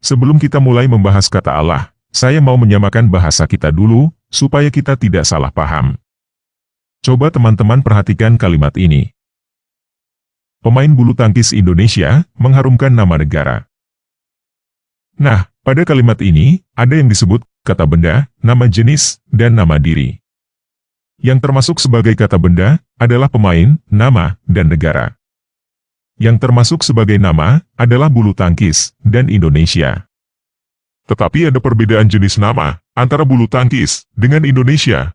sebelum kita mulai membahas kata Allah, saya mau menyamakan bahasa kita dulu, supaya kita tidak salah paham. Coba teman-teman perhatikan kalimat ini. Pemain bulu tangkis Indonesia mengharumkan nama negara. Nah, pada kalimat ini, ada yang disebut kata benda, nama jenis, dan nama diri. Yang termasuk sebagai kata benda adalah pemain, nama, dan negara. Yang termasuk sebagai nama adalah bulu tangkis dan Indonesia. Tetapi ada perbedaan jenis nama antara bulu tangkis dengan Indonesia.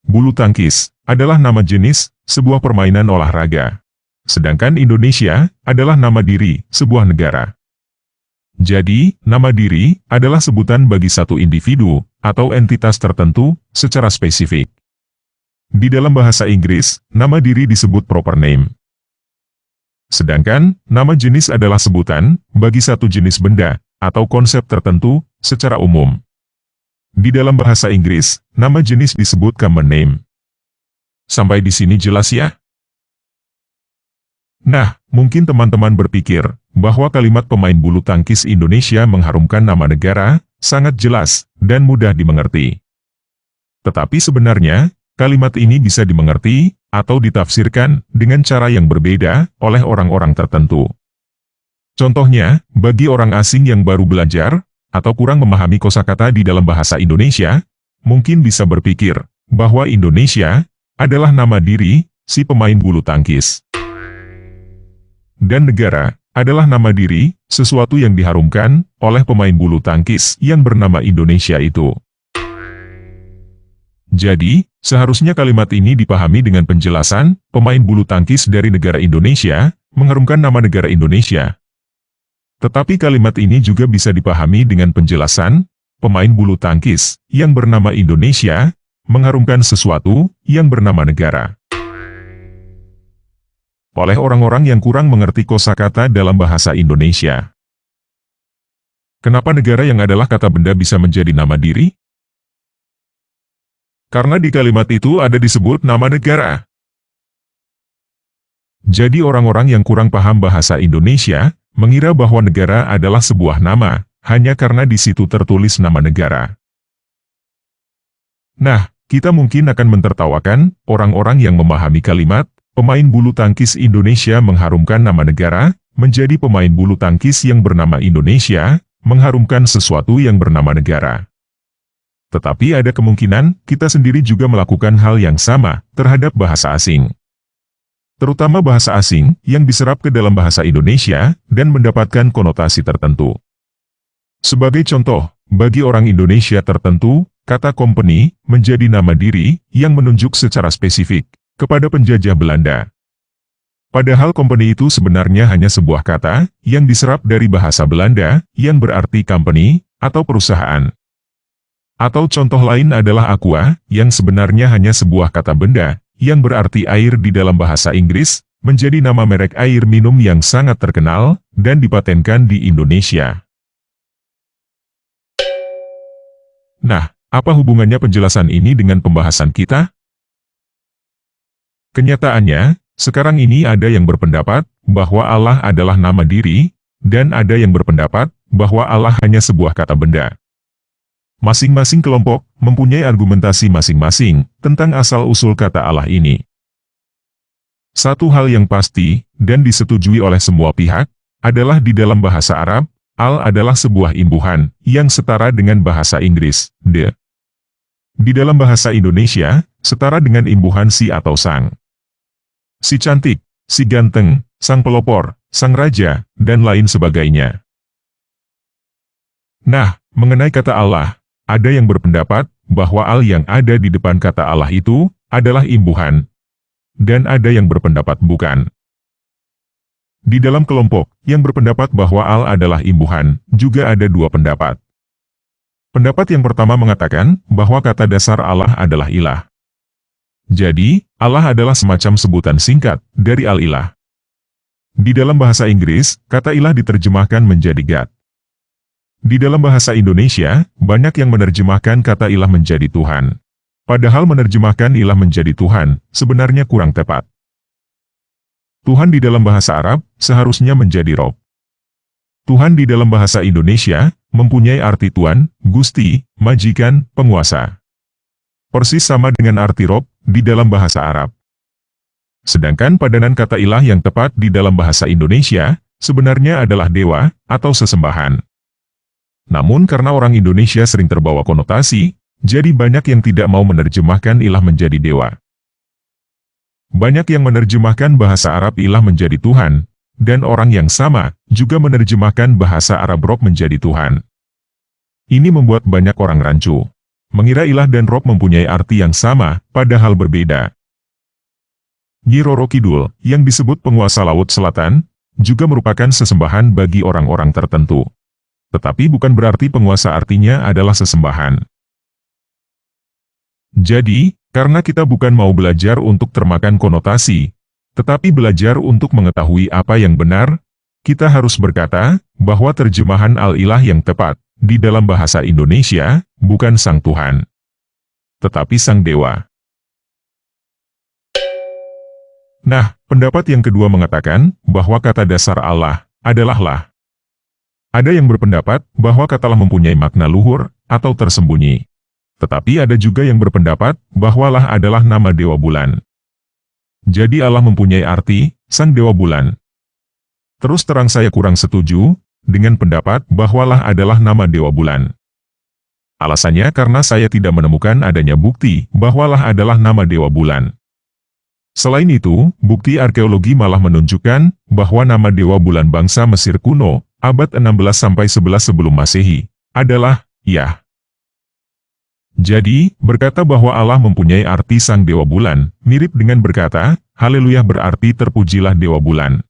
Bulu tangkis adalah nama jenis sebuah permainan olahraga. Sedangkan Indonesia adalah nama diri sebuah negara. Jadi, nama diri adalah sebutan bagi satu individu atau entitas tertentu secara spesifik. Di dalam bahasa Inggris, nama diri disebut proper name. Sedangkan, nama jenis adalah sebutan bagi satu jenis benda atau konsep tertentu secara umum. Di dalam bahasa Inggris, nama jenis disebut common name. Sampai di sini jelas ya? Nah, mungkin teman-teman berpikir bahwa kalimat pemain bulu tangkis Indonesia mengharumkan nama negara sangat jelas dan mudah dimengerti. Tetapi sebenarnya, kalimat ini bisa dimengerti atau ditafsirkan dengan cara yang berbeda oleh orang-orang tertentu. Contohnya, bagi orang asing yang baru belajar atau kurang memahami kosakata di dalam bahasa Indonesia, mungkin bisa berpikir bahwa Indonesia adalah nama diri si pemain bulu tangkis. Dan negara adalah nama diri sesuatu yang diharumkan oleh pemain bulu tangkis yang bernama Indonesia itu. Jadi, seharusnya kalimat ini dipahami dengan penjelasan pemain bulu tangkis dari negara Indonesia mengharumkan nama negara Indonesia. Tetapi kalimat ini juga bisa dipahami dengan penjelasan pemain bulu tangkis yang bernama Indonesia mengharumkan sesuatu yang bernama negara. Oleh orang-orang yang kurang mengerti kosakata dalam bahasa Indonesia. Kenapa negara yang adalah kata benda bisa menjadi nama diri? Karena di kalimat itu ada disebut nama negara. Jadi orang-orang yang kurang paham bahasa Indonesia mengira bahwa negara adalah sebuah nama, hanya karena di situ tertulis nama negara. Nah, kita mungkin akan mentertawakan orang-orang yang memahami kalimat pemain bulu tangkis Indonesia mengharumkan nama negara, menjadi pemain bulu tangkis yang bernama Indonesia, mengharumkan sesuatu yang bernama negara. Tetapi ada kemungkinan kita sendiri juga melakukan hal yang sama terhadap bahasa asing. Terutama bahasa asing yang diserap ke dalam bahasa Indonesia dan mendapatkan konotasi tertentu. Sebagai contoh, bagi orang Indonesia tertentu, kata company menjadi nama diri yang menunjuk secara spesifik kepada penjajah Belanda. Padahal company itu sebenarnya hanya sebuah kata yang diserap dari bahasa Belanda yang berarti company atau perusahaan. Atau contoh lain adalah aqua yang sebenarnya hanya sebuah kata benda yang berarti air di dalam bahasa Inggris menjadi nama merek air minum yang sangat terkenal dan dipatenkan di Indonesia. Nah, apa hubungannya penjelasan ini dengan pembahasan kita? Kenyataannya, sekarang ini ada yang berpendapat bahwa Allah adalah nama diri, dan ada yang berpendapat bahwa Allah hanya sebuah kata benda. Masing-masing kelompok mempunyai argumentasi masing-masing tentang asal-usul kata Allah ini. Satu hal yang pasti, dan disetujui oleh semua pihak, adalah di dalam bahasa Arab, al adalah sebuah imbuhan yang setara dengan bahasa Inggris, the. Di dalam bahasa Indonesia, setara dengan imbuhan si atau sang. Si cantik, si ganteng, sang pelopor, sang raja, dan lain sebagainya. Nah, mengenai kata Allah, ada yang berpendapat bahwa al yang ada di depan kata Allah itu adalah imbuhan, dan ada yang berpendapat bukan. Di dalam kelompok yang berpendapat bahwa al adalah imbuhan, juga ada dua pendapat. Pendapat yang pertama mengatakan bahwa kata dasar Allah adalah ilah. Jadi, Allah adalah semacam sebutan singkat dari al-ilah. Di dalam bahasa Inggris, kata ilah diterjemahkan menjadi God. Di dalam bahasa Indonesia, banyak yang menerjemahkan kata ilah menjadi Tuhan. Padahal menerjemahkan ilah menjadi Tuhan, sebenarnya kurang tepat. Tuhan di dalam bahasa Arab, seharusnya menjadi Rob. Tuhan di dalam bahasa Indonesia mempunyai arti Tuan, Gusti, Majikan, Penguasa. Persis sama dengan arti Rob di dalam bahasa Arab. Sedangkan padanan kata ilah yang tepat di dalam bahasa Indonesia sebenarnya adalah dewa atau sesembahan. Namun karena orang Indonesia sering terbawa konotasi, jadi banyak yang tidak mau menerjemahkan ilah menjadi dewa. Banyak yang menerjemahkan bahasa Arab ilah menjadi Tuhan, dan orang yang sama juga menerjemahkan bahasa Arab Rob menjadi Tuhan. Ini membuat banyak orang rancu, mengira ilah dan Rob mempunyai arti yang sama, padahal berbeda. Nyi Roro Kidul, yang disebut penguasa Laut Selatan, juga merupakan sesembahan bagi orang-orang tertentu. Tetapi bukan berarti penguasa artinya adalah sesembahan. Jadi, karena kita bukan mau belajar untuk termakan konotasi, tetapi belajar untuk mengetahui apa yang benar, kita harus berkata bahwa terjemahan Al-Ilah yang tepat di dalam bahasa Indonesia bukan Sang Tuhan, tetapi Sang Dewa. Nah, pendapat yang kedua mengatakan bahwa kata dasar Allah adalah lah. Ada yang berpendapat bahwa kata lah mempunyai makna luhur atau tersembunyi. Tetapi ada juga yang berpendapat bahwa lah adalah nama Dewa Bulan. Jadi Allah mempunyai arti, Sang Dewa Bulan. Terus terang saya kurang setuju dengan pendapat bahwa lah adalah nama Dewa Bulan. Alasannya karena saya tidak menemukan adanya bukti bahwa lah adalah nama Dewa Bulan. Selain itu, bukti arkeologi malah menunjukkan bahwa nama Dewa Bulan bangsa Mesir kuno, abad 16–11 sebelum Masehi, adalah Yah. Jadi, berkata bahwa Allah mempunyai arti Sang Dewa Bulan, mirip dengan berkata, Haleluya berarti terpujilah Dewa Bulan.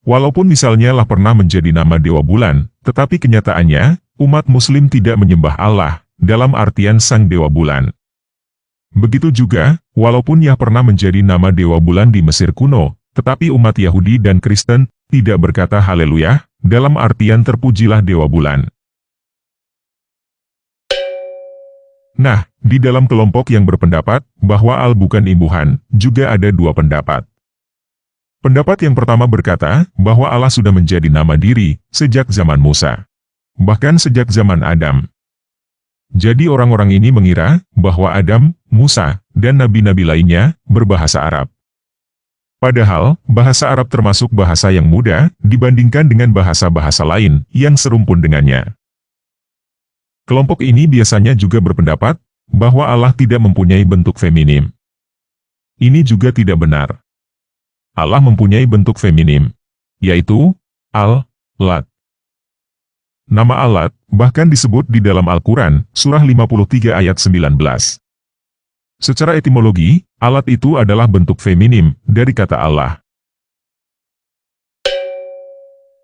Walaupun misalnya lah pernah menjadi nama Dewa Bulan, tetapi kenyataannya, umat Muslim tidak menyembah Allah, dalam artian Sang Dewa Bulan. Begitu juga, walaupun Yah pernah menjadi nama Dewa Bulan di Mesir kuno, tetapi umat Yahudi dan Kristen tidak berkata Haleluya, dalam artian terpujilah Dewa Bulan. Nah, di dalam kelompok yang berpendapat bahwa Al bukan imbuhan, juga ada dua pendapat. Pendapat yang pertama berkata bahwa Allah sudah menjadi nama diri sejak zaman Musa, bahkan sejak zaman Adam. Jadi orang-orang ini mengira bahwa Adam, Musa, dan nabi-nabi lainnya berbahasa Arab. Padahal, bahasa Arab termasuk bahasa yang mudah dibandingkan dengan bahasa-bahasa lain yang serumpun dengannya. Kelompok ini biasanya juga berpendapat bahwa Allah tidak mempunyai bentuk feminim. Ini juga tidak benar. Allah mempunyai bentuk feminim, yaitu Al-Lat. Nama Al-Lat bahkan disebut di dalam Al-Quran, surah 53 ayat 19. Secara etimologi, Al-Lat itu adalah bentuk feminim dari kata Allah.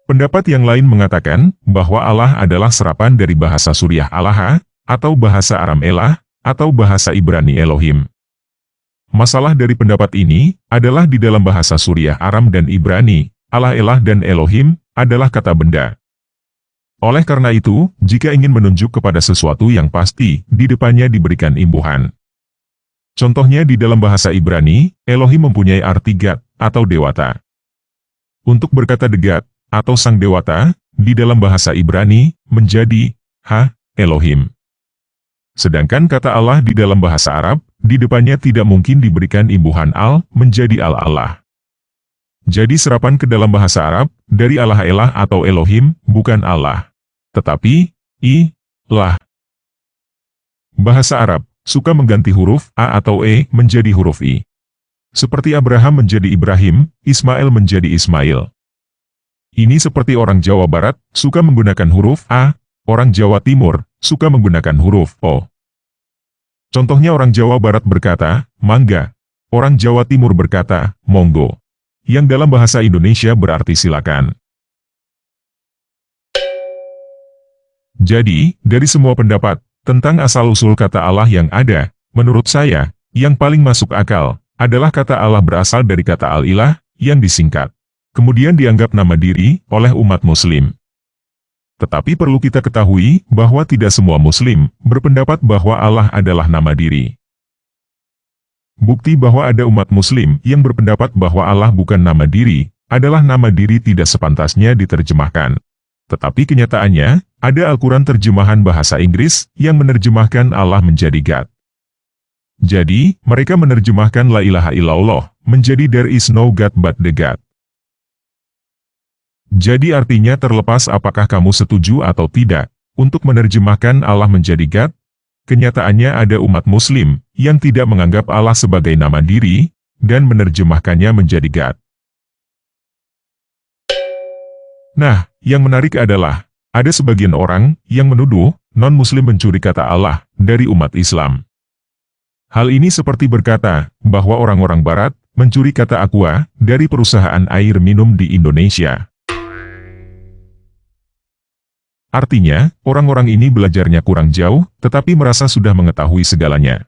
Pendapat yang lain mengatakan bahwa Allah adalah serapan dari bahasa Suriah Allaha, atau bahasa Aram Elah, atau bahasa Ibrani Elohim. Masalah dari pendapat ini adalah di dalam bahasa Suriah Aram dan Ibrani, Allah Elah dan Elohim adalah kata benda. Oleh karena itu, jika ingin menunjuk kepada sesuatu yang pasti, di depannya diberikan imbuhan. Contohnya di dalam bahasa Ibrani, Elohim mempunyai arti God, atau Dewata. Untuk berkata God, atau Sang Dewata, di dalam bahasa Ibrani, menjadi Elohim. Sedangkan kata Allah di dalam bahasa Arab, di depannya tidak mungkin diberikan imbuhan Al, menjadi Al-Allah. Jadi serapan ke dalam bahasa Arab, dari Allah Elah atau Elohim, bukan Allah, tetapi I-lah. Bahasa Arab suka mengganti huruf A atau E menjadi huruf I. Seperti Abraham menjadi Ibrahim, Ismail menjadi Ismail. Ini seperti orang Jawa Barat suka menggunakan huruf A, orang Jawa Timur suka menggunakan huruf O. Contohnya orang Jawa Barat berkata, mangga, orang Jawa Timur berkata, monggo, yang dalam bahasa Indonesia berarti silakan. Jadi, dari semua pendapat tentang asal-usul kata Allah yang ada, menurut saya, yang paling masuk akal adalah kata Allah berasal dari kata Al-Ilah yang disingkat, kemudian dianggap nama diri oleh umat Muslim. Tetapi perlu kita ketahui bahwa tidak semua Muslim berpendapat bahwa Allah adalah nama diri. Bukti bahwa ada umat Muslim yang berpendapat bahwa Allah bukan nama diri adalah nama diri tidak sepantasnya diterjemahkan. Tetapi kenyataannya, ada Al-Quran terjemahan bahasa Inggris yang menerjemahkan Allah menjadi God. Jadi, mereka menerjemahkan La ilaha illallah menjadi There is no God but the God. Jadi artinya terlepas apakah kamu setuju atau tidak untuk menerjemahkan Allah menjadi God, kenyataannya ada umat muslim yang tidak menganggap Allah sebagai nama diri dan menerjemahkannya menjadi God. Nah, yang menarik adalah, ada sebagian orang yang menuduh non-muslim mencuri kata Allah dari umat Islam. Hal ini seperti berkata bahwa orang-orang barat mencuri kata aqua dari perusahaan air minum di Indonesia. Artinya, orang-orang ini belajarnya kurang jauh, tetapi merasa sudah mengetahui segalanya.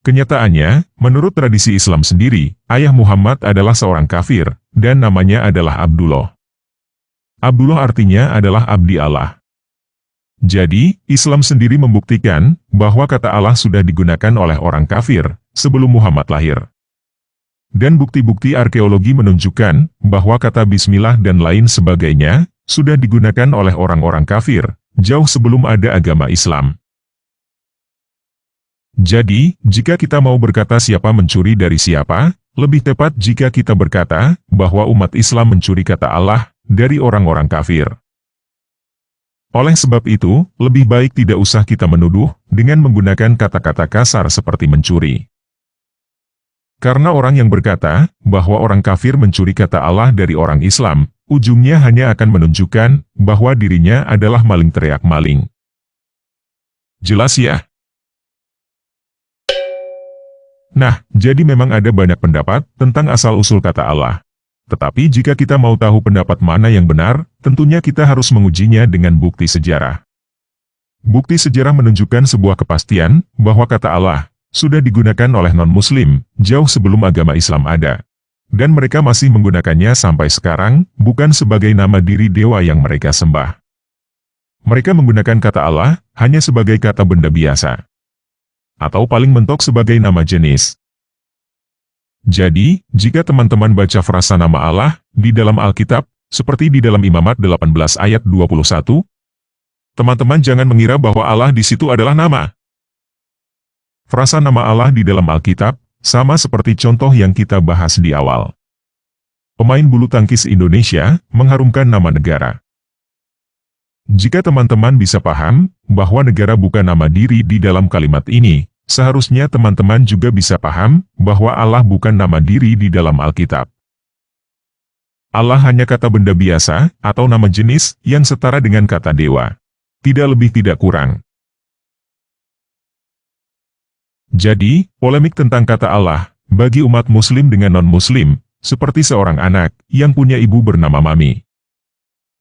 Kenyataannya, menurut tradisi Islam sendiri, ayah Muhammad adalah seorang kafir, dan namanya adalah Abdullah. Abdullah artinya adalah abdi Allah. Jadi, Islam sendiri membuktikan bahwa kata Allah sudah digunakan oleh orang kafir sebelum Muhammad lahir. Dan bukti-bukti arkeologi menunjukkan bahwa kata bismillah dan lain sebagainya sudah digunakan oleh orang-orang kafir jauh sebelum ada agama Islam. Jadi, jika kita mau berkata siapa mencuri dari siapa, lebih tepat jika kita berkata bahwa umat Islam mencuri kata Allah dari orang-orang kafir. Oleh sebab itu, lebih baik tidak usah kita menuduh dengan menggunakan kata-kata kasar seperti mencuri. Karena orang yang berkata bahwa orang kafir mencuri kata Allah dari orang Islam, ujungnya hanya akan menunjukkan bahwa dirinya adalah maling teriak maling. Jelas ya? Nah, jadi memang ada banyak pendapat tentang asal-usul kata Allah. Tetapi jika kita mau tahu pendapat mana yang benar, tentunya kita harus mengujinya dengan bukti sejarah. Bukti sejarah menunjukkan sebuah kepastian bahwa kata Allah sudah digunakan oleh non-muslim jauh sebelum agama Islam ada. Dan mereka masih menggunakannya sampai sekarang, bukan sebagai nama diri dewa yang mereka sembah. Mereka menggunakan kata Allah hanya sebagai kata benda biasa. Atau paling mentok sebagai nama jenis. Jadi, jika teman-teman baca frasa nama Allah di dalam Alkitab, seperti di dalam Imamat 18 ayat 21, teman-teman jangan mengira bahwa Allah di situ adalah nama. Frasa nama Allah di dalam Alkitab sama seperti contoh yang kita bahas di awal. Pemain bulu tangkis Indonesia mengharumkan nama negara. Jika teman-teman bisa paham bahwa negara bukan nama diri di dalam kalimat ini, seharusnya teman-teman juga bisa paham bahwa Allah bukan nama diri di dalam Alkitab. Allah hanya kata benda biasa atau nama jenis yang setara dengan kata dewa. Tidak lebih tidak kurang. Jadi, polemik tentang kata Allah bagi umat muslim dengan non-muslim, seperti seorang anak yang punya ibu bernama Mami.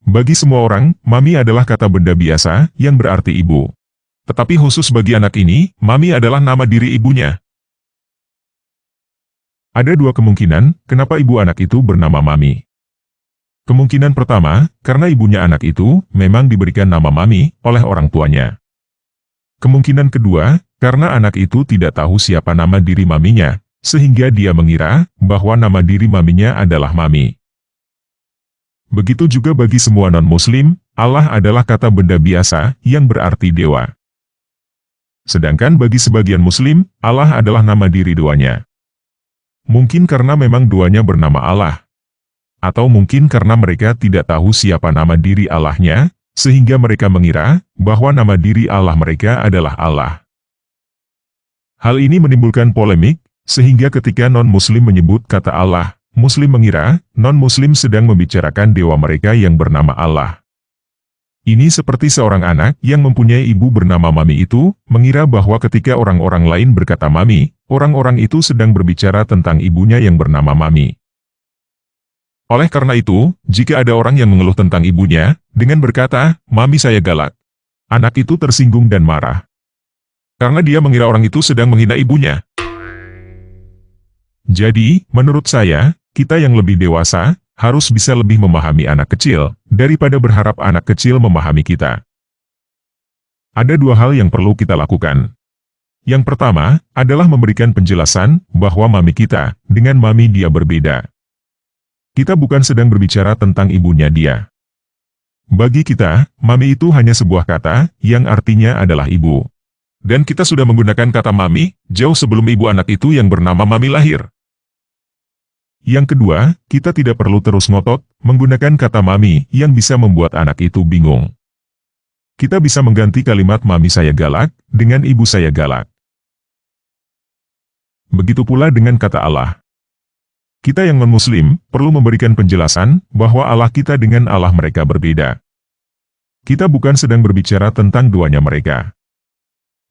Bagi semua orang, Mami adalah kata benda biasa yang berarti ibu. Tetapi khusus bagi anak ini, Mami adalah nama diri ibunya. Ada dua kemungkinan kenapa ibu anak itu bernama Mami. Kemungkinan pertama, karena ibunya anak itu memang diberikan nama Mami oleh orang tuanya. Kemungkinan kedua, karena anak itu tidak tahu siapa nama diri maminya, sehingga dia mengira bahwa nama diri maminya adalah Mami. Begitu juga bagi semua non-muslim, Allah adalah kata benda biasa yang berarti dewa. Sedangkan bagi sebagian muslim, Allah adalah nama diri duanya. Mungkin karena memang duanya bernama Allah. Atau mungkin karena mereka tidak tahu siapa nama diri Allahnya, sehingga mereka mengira bahwa nama diri Allah mereka adalah Allah. Hal ini menimbulkan polemik, sehingga ketika non-muslim menyebut kata Allah, muslim mengira non-muslim sedang membicarakan dewa mereka yang bernama Allah. Ini seperti seorang anak yang mempunyai ibu bernama Mami itu, mengira bahwa ketika orang-orang lain berkata Mami, orang-orang itu sedang berbicara tentang ibunya yang bernama Mami. Oleh karena itu, jika ada orang yang mengeluh tentang ibunya, dengan berkata, Mami saya galak, anak itu tersinggung dan marah. Karena dia mengira orang itu sedang menghina ibunya. Jadi, menurut saya, kita yang lebih dewasa, harus bisa lebih memahami anak kecil, daripada berharap anak kecil memahami kita. Ada dua hal yang perlu kita lakukan. Yang pertama, adalah memberikan penjelasan, bahwa Mami kita, dengan Mami dia berbeda. Kita bukan sedang berbicara tentang ibunya dia. Bagi kita, mami itu hanya sebuah kata yang artinya adalah ibu. Dan kita sudah menggunakan kata mami jauh sebelum ibu anak itu yang bernama mami lahir. Yang kedua, kita tidak perlu terus ngotot menggunakan kata mami yang bisa membuat anak itu bingung. Kita bisa mengganti kalimat mami saya galak dengan ibu saya galak. Begitu pula dengan kata Allah. Kita yang non-muslim perlu memberikan penjelasan bahwa Allah kita dengan Allah mereka berbeda. Kita bukan sedang berbicara tentang duanya mereka.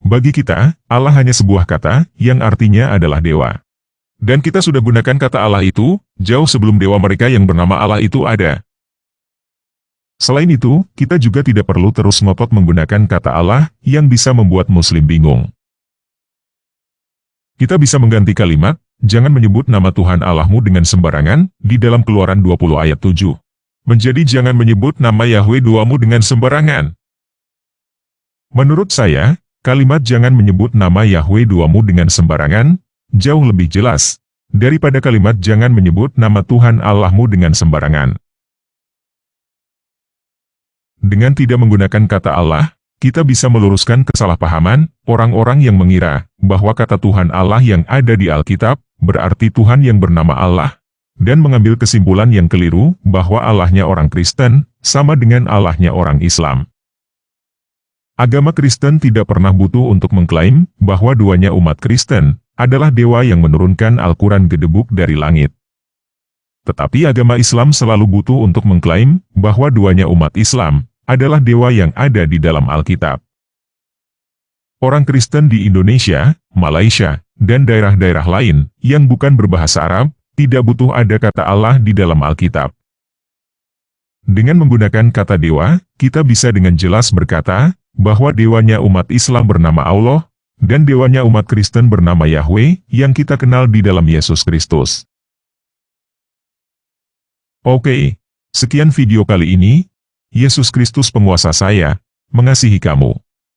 Bagi kita, Allah hanya sebuah kata yang artinya adalah dewa. Dan kita sudah gunakan kata Allah itu jauh sebelum dewa mereka yang bernama Allah itu ada. Selain itu, kita juga tidak perlu terus ngotot menggunakan kata Allah yang bisa membuat muslim bingung. Kita bisa mengganti kalimat, jangan menyebut nama Tuhan Allahmu dengan sembarangan, di dalam Keluaran 20 ayat 7. Menjadi jangan menyebut nama Yahweh Tuhanmu dengan sembarangan. Menurut saya, kalimat jangan menyebut nama Yahweh Tuhanmu dengan sembarangan, jauh lebih jelas, daripada kalimat jangan menyebut nama Tuhan Allahmu dengan sembarangan. Dengan tidak menggunakan kata Allah, kita bisa meluruskan kesalahpahaman orang-orang yang mengira bahwa kata Tuhan Allah yang ada di Alkitab berarti Tuhan yang bernama Allah, dan mengambil kesimpulan yang keliru bahwa Allahnya orang Kristen sama dengan Allahnya orang Islam. Agama Kristen tidak pernah butuh untuk mengklaim bahwa duanya umat Kristen adalah dewa yang menurunkan Al-Quran gedebuk dari langit. Tetapi agama Islam selalu butuh untuk mengklaim bahwa duanya umat Islam adalah dewa yang ada di dalam Alkitab. Orang Kristen di Indonesia, Malaysia, dan daerah-daerah lain yang bukan berbahasa Arab tidak butuh ada kata Allah di dalam Alkitab. Dengan menggunakan kata dewa, kita bisa dengan jelas berkata bahwa dewanya umat Islam bernama Allah, dan dewanya umat Kristen bernama Yahweh, yang kita kenal di dalam Yesus Kristus. Oke, sekian video kali ini. Yesus Kristus penguasa saya, mengasihi kamu.